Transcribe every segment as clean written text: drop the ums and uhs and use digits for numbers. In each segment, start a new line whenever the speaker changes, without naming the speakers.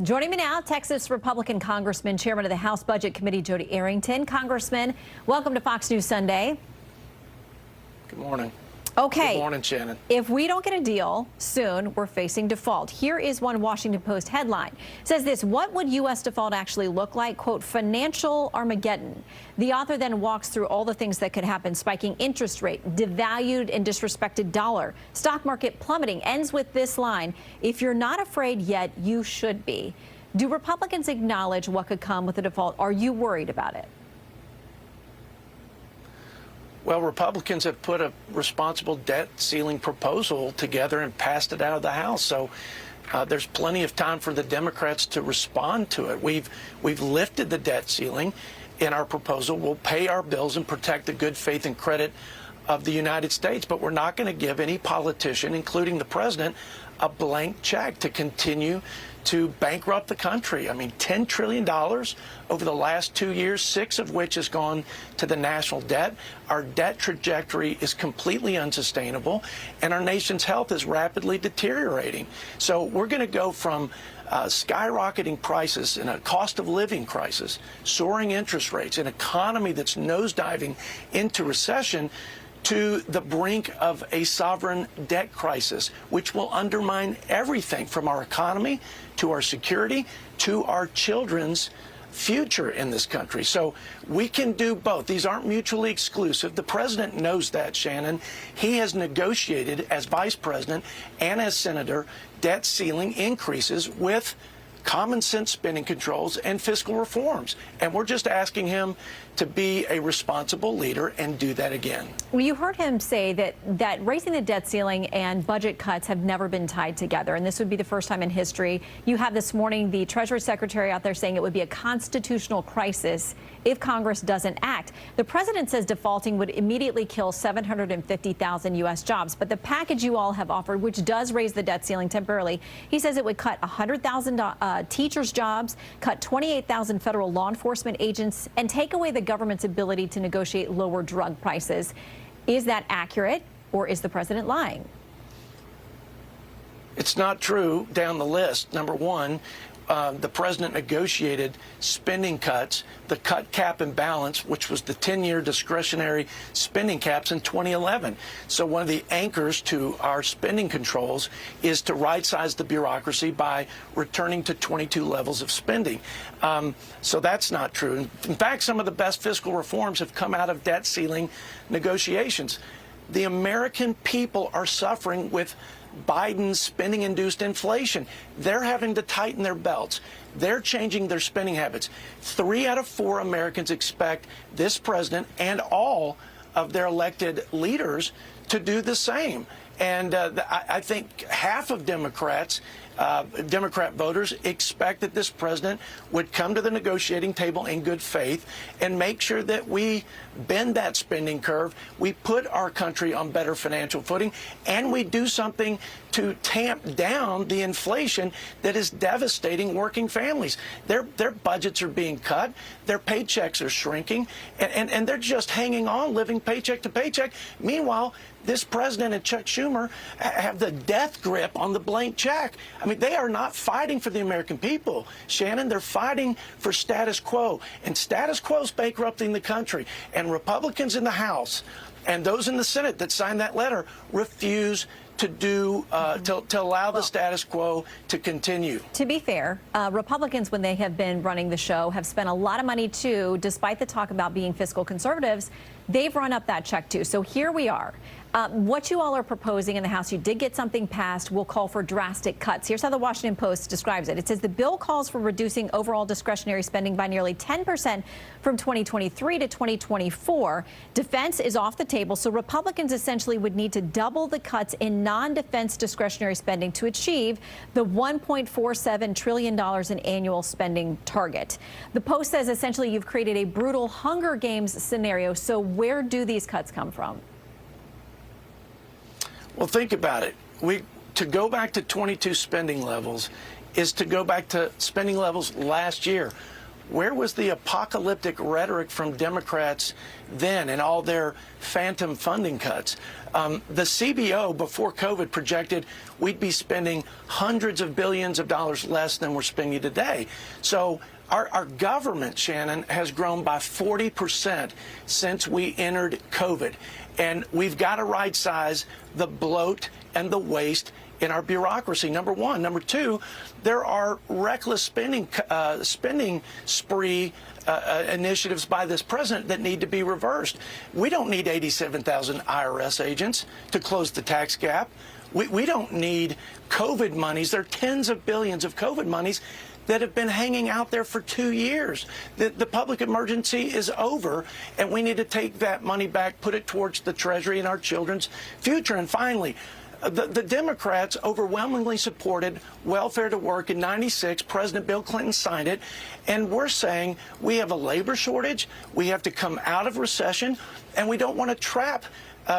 Joining me now, Texas Republican Congressman, Chairman of the House Budget Committee, Jodey Arrington. Congressman, welcome to Fox News Sunday.
Good morning.
Okay.
Good morning, Shannon.
If we don't get a deal soon, we're facing default. Here is one Washington Post headline. It says this: what would U.S. default actually look like? Quote, financial Armageddon. The author then walks through all the things that could happen: spiking interest rate, devalued and disrespected dollar, stock market plummeting. Ends with this line: if you're not afraid yet, you should be. Do Republicans acknowledge what could come with a default? Are you worried about it?
Well, Republicans have put a responsible debt ceiling proposal together and passed it out of the House. So there's plenty of time for the Democrats to respond to it. We've lifted the debt ceiling in our proposal. We'll pay our bills and protect the good faith and credit of the United States. But we're not going to give any politician, including the president, a blank check to continue to bankrupt the country. I mean, $10 trillion over the last 2 years, 6 of which has gone to the national debt. Our debt trajectory is completely unsustainable, and our nation's health is rapidly deteriorating. So we're going to go from skyrocketing prices and a cost of living crisis, soaring interest rates, an economy that's nosediving into recession, to the brink of a sovereign debt crisis, which will undermine everything from our economy to our security to our children's future in this country. So we can do both. These aren't mutually exclusive. The president knows that, Shannon. He has negotiated as vice president and as senator debt ceiling increases with common sense spending controls and fiscal reforms. And we're just asking him to be a responsible leader and do that again.
Well, you heard him say that raising the debt ceiling and budget cuts have never been tied together, and this would be the first time in history. You have this morning the Treasury Secretary out there saying it would be a constitutional crisis if Congress doesn't act. The president says defaulting would immediately kill 750,000 U.S. jobs, but the package you all have offered, which does raise the debt ceiling temporarily, he says it would cut 100,000 teachers' jobs, cut 28,000 federal law enforcement agents, and take away the government's ability to negotiate lower drug prices. Is that accurate, or is the president lying?
It's not true down the list. Number one, the president negotiated spending cuts, the cut cap and balance, which was the 10-year discretionary spending caps in 2011. So one of the anchors to our spending controls is to right-size the bureaucracy by returning to 22 levels of spending. So that's not true. In fact, some of the best fiscal reforms have come out of debt ceiling negotiations. The American people are suffering with Biden's spending-induced inflation. They're having to tighten their belts. They're changing their spending habits. 3 out of 4 Americans expect this president and all of their elected leaders to do the same. And I think half of Democrat voters expect that this president would come to the negotiating table in good faith and make sure that we bend that spending curve, we put our country on better financial footing, and we do something to tamp down the inflation that is devastating working families. Their budgets are being cut, their paychecks are shrinking, and they're just hanging on, living paycheck to paycheck. Meanwhile, this president and Chuck Schumer have the death grip on the blank check. I mean, they are not fighting for the American people, Shannon. They're fighting for status quo, and status quo is bankrupting the country. And Republicans in the House and those in the Senate that signed that letter refuse to allow the status quo to continue.
To be fair, Republicans, when they have been running the show, have spent a lot of money too. Despite the talk about being fiscal conservatives, they've run up that check too. So here we are. What you all are proposing in the House, you did get something passed, will call for drastic cuts. Here's how the Washington Post describes it. It says the bill calls for reducing overall discretionary spending by nearly 10% from 2023 to 2024. Defense is off the table, so Republicans essentially would need to double the cuts in non-defense discretionary spending to achieve the $1.47 trillion in annual spending target. The Post says essentially you've created a brutal Hunger Games scenario. So where do these cuts come from?
Well, think about it. To go back to 22 spending levels is to go back to spending levels last year. Where was the apocalyptic rhetoric from Democrats then and all their phantom funding cuts? The CBO before COVID projected we'd be spending hundreds of billions of dollars less than we're spending today. So our government, Shannon, has grown by 40% since we entered COVID. And we've got to right size the bloat and the waste in our bureaucracy, number one. Number two, there are reckless spending spree initiatives by this president that need to be reversed. We don't need 87,000 IRS agents to close the tax gap. We don't need COVID monies. There are tens of billions of COVID monies that have been hanging out there for 2 years. The public emergency is over, and we need to take that money back, put it towards the Treasury and our children's future. And finally, the Democrats overwhelmingly supported welfare to work in '96. President Bill Clinton signed it. And we're saying we have a labor shortage, we have to come out of recession, and we don't want to trap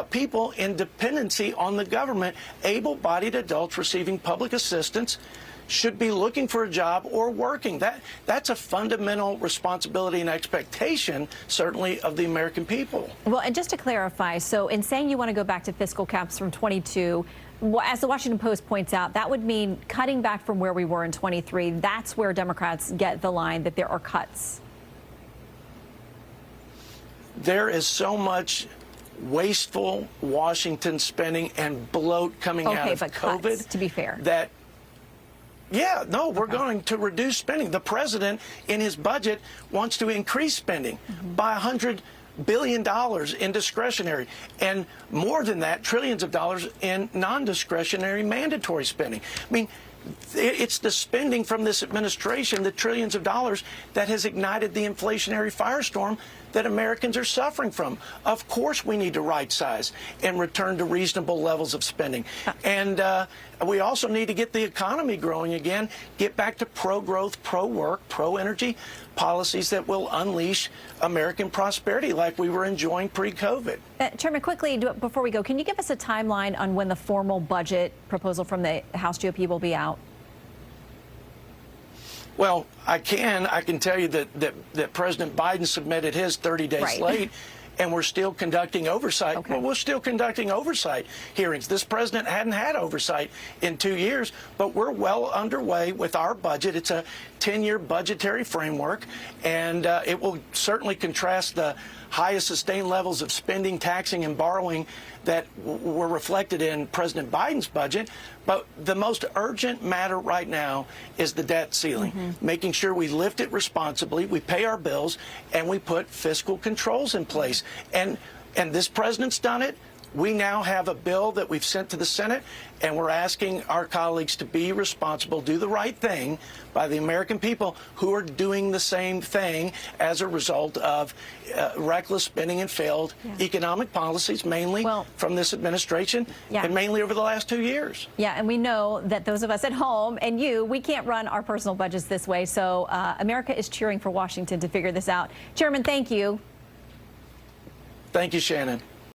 people in dependency on the government. Able-bodied adults receiving public assistance should be looking for a job or working. That's a fundamental responsibility and expectation, certainly, of the American people.
Well, and just to clarify, so in saying you want to go back to fiscal caps from 22, as the Washington Post points out, that would mean cutting back from where we were in 23. That's where Democrats get the line that there are cuts.
There is so much wasteful Washington spending and bloat coming out of
but
COVID.
Cuts, to be fair.
Yeah, no, we're going to reduce spending. The president, in his budget, wants to increase spending by $100 billion in discretionary, and more than that, trillions of dollars in non-discretionary mandatory spending. I mean, it's the spending from this administration, the trillions of dollars, that has ignited the inflationary firestorm that Americans are suffering from. Of course, we need to right size and return to reasonable levels of spending. And we also need to get the economy growing again, get back to pro-growth, pro-work, pro-energy policies that will unleash American prosperity like we were enjoying pre-COVID.
Chairman, quickly, before we go, can you give us a timeline on when the formal budget proposal from the House GOP will be out?
Well, I can tell you that President Biden submitted his 30 days late, and we're still conducting oversight.
Okay.
Well, we're still conducting oversight hearings. This president hadn't had oversight in 2 years, but we're well underway with our budget. It's a 10-year budgetary framework, and it will certainly contrast the highest sustained levels of spending, taxing, and borrowing that were reflected in President Biden's budget. But the most urgent matter right now is the debt ceiling, making sure we lift it responsibly, we pay our bills, and we put fiscal controls in place. And this president's done it. We now have a bill that we've sent to the Senate, and we're asking our colleagues to be responsible, do the right thing by the American people who are doing the same thing as a result of reckless spending and failed economic policies, mainly from this administration and mainly over the last 2 years.
Yeah, and we know that those of us at home and you, we can't run our personal budgets this way. So America is cheering for Washington to figure this out. Chairman, thank you.
Thank you, Shannon.